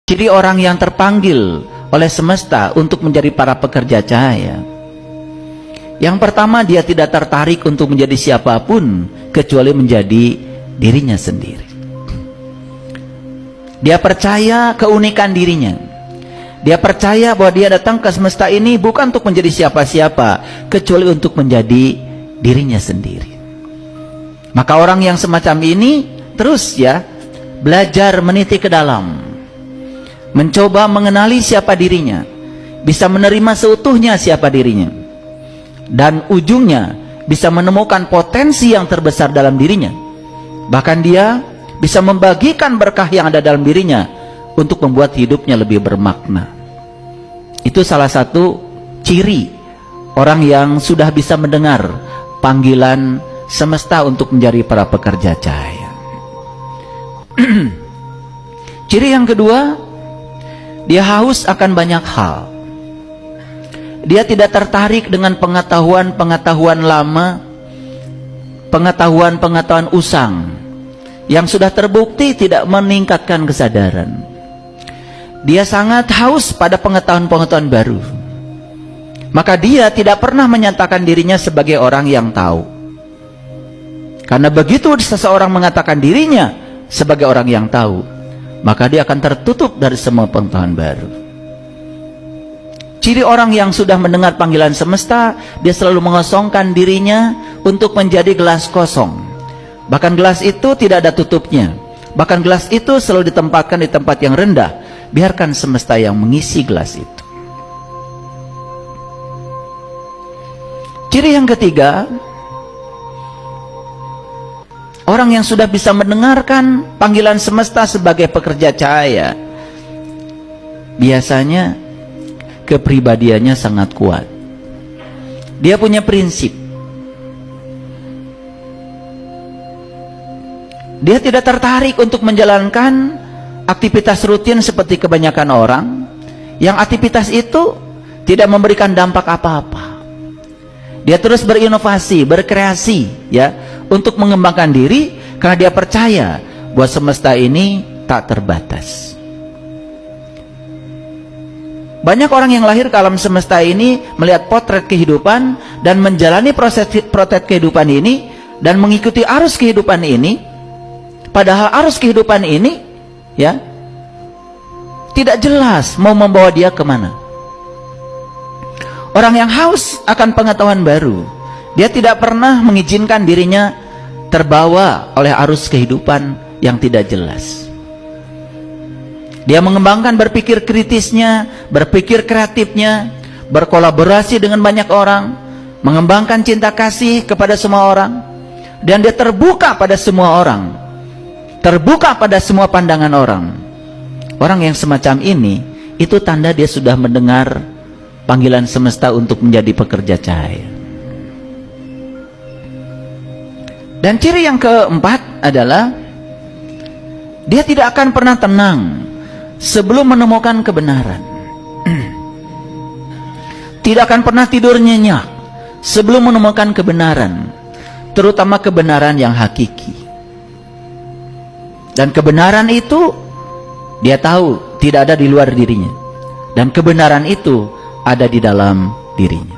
Ciri orang yang terpanggil oleh semesta untuk menjadi para pekerja cahaya. Yang pertama, dia tidak tertarik untuk menjadi siapapun kecuali menjadi dirinya sendiri. Dia percaya keunikan dirinya. Dia percaya bahwa dia datang ke semesta ini bukan untuk menjadi siapa-siapa, kecuali untuk menjadi dirinya sendiri. Maka orang yang semacam ini terus belajar meniti ke dalam, mencoba mengenali siapa dirinya, bisa menerima seutuhnya siapa dirinya, dan ujungnya bisa menemukan potensi yang terbesar dalam dirinya. Bahkan dia bisa membagikan berkah yang ada dalam dirinya untuk membuat hidupnya lebih bermakna. Itu salah satu ciri orang yang sudah bisa mendengar panggilan semesta untuk menjadi para pekerja cahaya. Ciri yang kedua, dia haus akan banyak hal. Dia tidak tertarik dengan pengetahuan-pengetahuan lama, pengetahuan-pengetahuan usang yang sudah terbukti tidak meningkatkan kesadaran. Dia sangat haus pada pengetahuan-pengetahuan baru. Maka dia tidak pernah menyatakan dirinya sebagai orang yang tahu. Karena begitu seseorang mengatakan dirinya sebagai orang yang tahu, maka dia akan tertutup dari semua pengetahuan baru. Ciri orang yang sudah mendengar panggilan semesta, dia selalu mengosongkan dirinya untuk menjadi gelas kosong. Bahkan gelas itu tidak ada tutupnya. Bahkan gelas itu selalu ditempatkan di tempat yang rendah. Biarkan semesta yang mengisi gelas itu. Ciri yang ketiga, orang yang sudah bisa mendengarkan panggilan semesta sebagai pekerja cahaya, biasanya kepribadiannya sangat kuat. Dia punya prinsip. Dia tidak tertarik untuk menjalankan aktivitas rutin seperti kebanyakan orang, yang aktivitas itu tidak memberikan dampak apa-apa. Dia terus berinovasi, berkreasi untuk mengembangkan diri, karena dia percaya bahwa semesta ini tak terbatas. Banyak orang yang lahir ke alam semesta ini melihat potret kehidupan dan menjalani proses potret kehidupan ini dan mengikuti arus kehidupan ini, padahal arus kehidupan ini tidak jelas mau membawa dia kemana. Orang yang haus akan pengetahuan baru, dia tidak pernah mengizinkan dirinya terbawa oleh arus kehidupan yang tidak jelas. Dia mengembangkan berpikir kritisnya, berpikir kreatifnya, berkolaborasi dengan banyak orang, mengembangkan cinta kasih kepada semua orang, dan dia terbuka pada semua orang, terbuka pada semua pandangan orang. Orang yang semacam ini, itu tanda dia sudah mendengar panggilan semesta untuk menjadi pekerja cahaya. Dan ciri yang keempat adalah dia tidak akan pernah tenang sebelum menemukan kebenaran. Tidak akan pernah tidur nyenyak sebelum menemukan kebenaran, terutama kebenaran yang hakiki. Dan kebenaran itu dia tahu tidak ada di luar dirinya, dan kebenaran itu ada di dalam dirinya.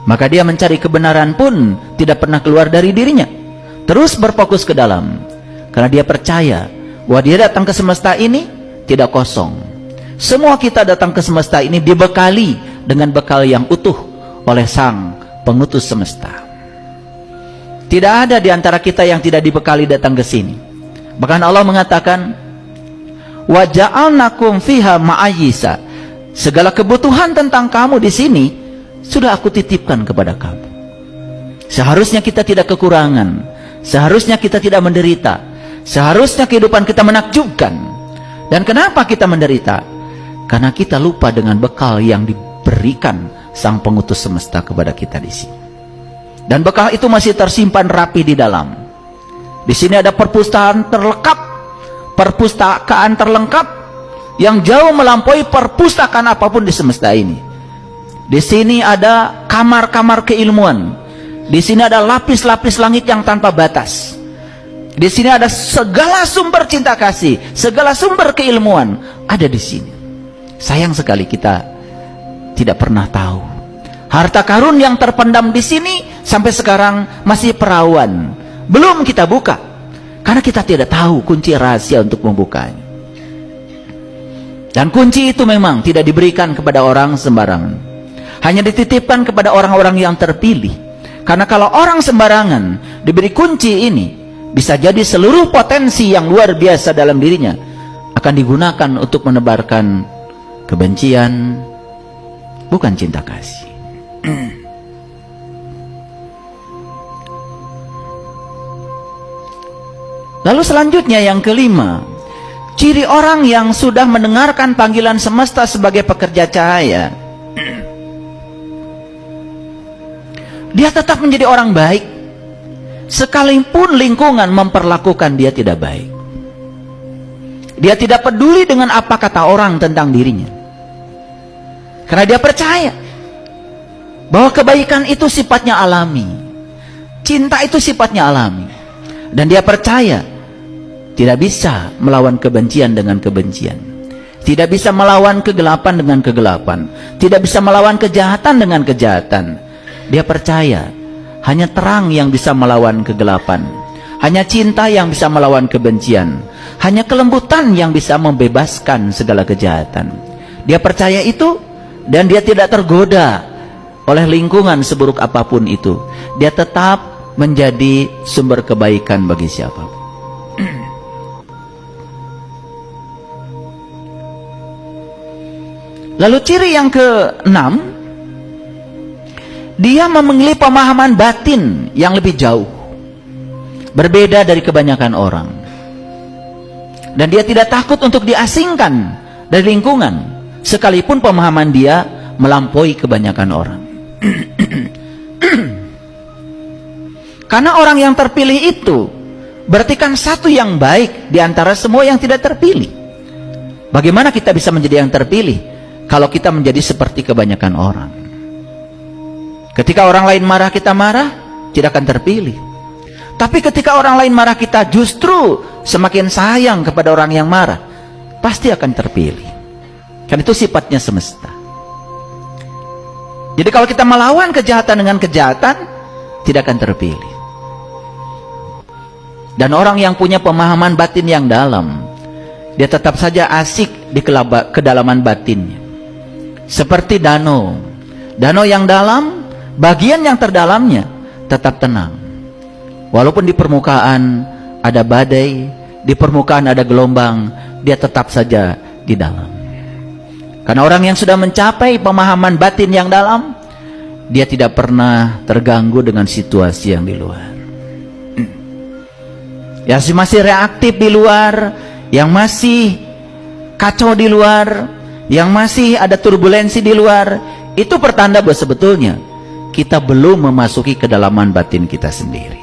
Maka dia mencari kebenaran pun tidak pernah keluar dari dirinya, terus berfokus ke dalam, karena dia percaya bahwa dia datang ke semesta ini tidak kosong. Semua kita datang ke semesta ini dibekali dengan bekal yang utuh oleh Sang Pengutus semesta. Tidak ada di antara kita yang tidak dibekali datang ke sini. Bahkan Allah mengatakan, wa ja'alnakum fiha ma'ayisa. Segala kebutuhan tentang kamu di sini sudah aku titipkan kepada kamu. Seharusnya kita tidak kekurangan, seharusnya kita tidak menderita, seharusnya kehidupan kita menakjubkan. Dan kenapa kita menderita? Karena kita lupa dengan bekal yang diberikan Sang Pengutus semesta kepada kita di sini. Dan bekal itu masih tersimpan rapi di dalam. Di sini ada perpustakaan terlengkap yang jauh melampaui perpustakaan apapun di semesta ini. Di sini ada kamar-kamar keilmuan. Di sini ada lapis-lapis langit yang tanpa batas. Di sini ada segala sumber cinta kasih, segala sumber keilmuan ada di sini. Sayang sekali kita tidak pernah tahu. Harta karun yang terpendam di sini sampai sekarang masih perawan, belum kita buka, karena kita tidak tahu kunci rahasia untuk membukanya. Dan kunci itu memang tidak diberikan kepada orang sembarangan, hanya dititipkan kepada orang-orang yang terpilih. Karena kalau orang sembarangan diberi kunci ini, bisa jadi seluruh potensi yang luar biasa dalam dirinya akan digunakan untuk menebarkan kebencian, bukan cinta kasih. Lalu selanjutnya yang kelima, ciri orang yang sudah mendengarkan panggilan semesta sebagai pekerja cahaya, dia tetap menjadi orang baik sekalipun lingkungan memperlakukan dia tidak baik. Dia tidak peduli dengan apa kata orang tentang dirinya, karena dia percaya bahwa kebaikan itu sifatnya alami, cinta itu sifatnya alami, dan dia percaya tidak bisa melawan kebencian dengan kebencian, tidak bisa melawan kegelapan dengan kegelapan, tidak bisa melawan kejahatan dengan kejahatan. Dia percaya hanya terang yang bisa melawan kegelapan, hanya cinta yang bisa melawan kebencian, hanya kelembutan yang bisa membebaskan segala kejahatan. Dia percaya itu, dan dia tidak tergoda oleh lingkungan seburuk apapun itu. Dia tetap menjadi sumber kebaikan bagi siapapun. Lalu ciri yang ke-6, dia memiliki pemahaman batin yang lebih jauh, berbeda dari kebanyakan orang. Dan dia tidak takut untuk diasingkan dari lingkungan, sekalipun pemahaman dia melampaui kebanyakan orang. Karena orang yang terpilih itu berarti kan satu yang baik di antara semua yang tidak terpilih. Bagaimana kita bisa menjadi yang terpilih kalau kita menjadi seperti kebanyakan orang? Ketika orang lain marah, kita marah, tidak akan terpilih. Tapi ketika orang lain marah, kita justru semakin sayang kepada orang yang marah, pasti akan terpilih. Kan itu sifatnya semesta. Jadi kalau kita melawan kejahatan dengan kejahatan, tidak akan terpilih. Dan orang yang punya pemahaman batin yang dalam, dia tetap saja asik di kedalaman batinnya. Seperti danau. Danau yang dalam, bagian yang terdalamnya tetap tenang. Walaupun di permukaan ada badai, di permukaan ada gelombang, dia tetap saja di dalam. Karena orang yang sudah mencapai pemahaman batin yang dalam, dia tidak pernah terganggu dengan situasi yang di luar. Yang masih reaktif di luar, yang masih kacau di luar, yang masih ada turbulensi di luar, itu pertanda bahwa sebetulnya kita belum memasuki kedalaman batin kita sendiri.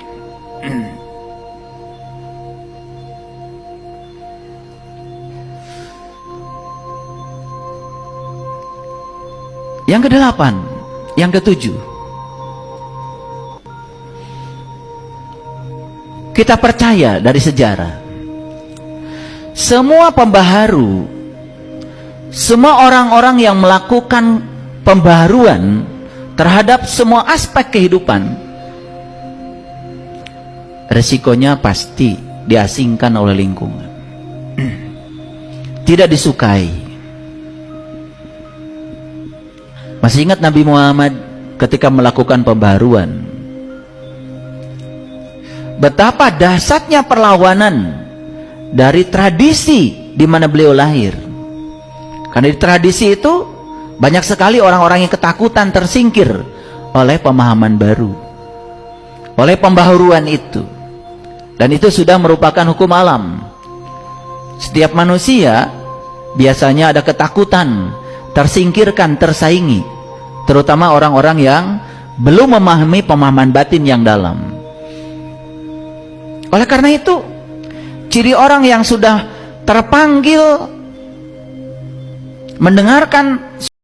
Yang ke-8, yang ke-7, kita percaya dari sejarah, semua pembaharu, semua orang-orang yang melakukan pembaharuan terhadap semua aspek kehidupan, resikonya pasti diasingkan oleh lingkungan, tidak disukai. Masih ingat Nabi Muhammad ketika melakukan pembaharuan, betapa dahsyatnya perlawanan dari tradisi di mana beliau lahir. Karena di tradisi itu banyak sekali orang-orang yang ketakutan tersingkir oleh pemahaman baru, oleh pembaharuan itu. Dan itu sudah merupakan hukum alam. Setiap manusia biasanya ada ketakutan, tersingkirkan, tersaingi, terutama orang-orang yang belum memahami pemahaman batin yang dalam. Oleh karena itu, ciri orang yang sudah terpanggil mendengarkan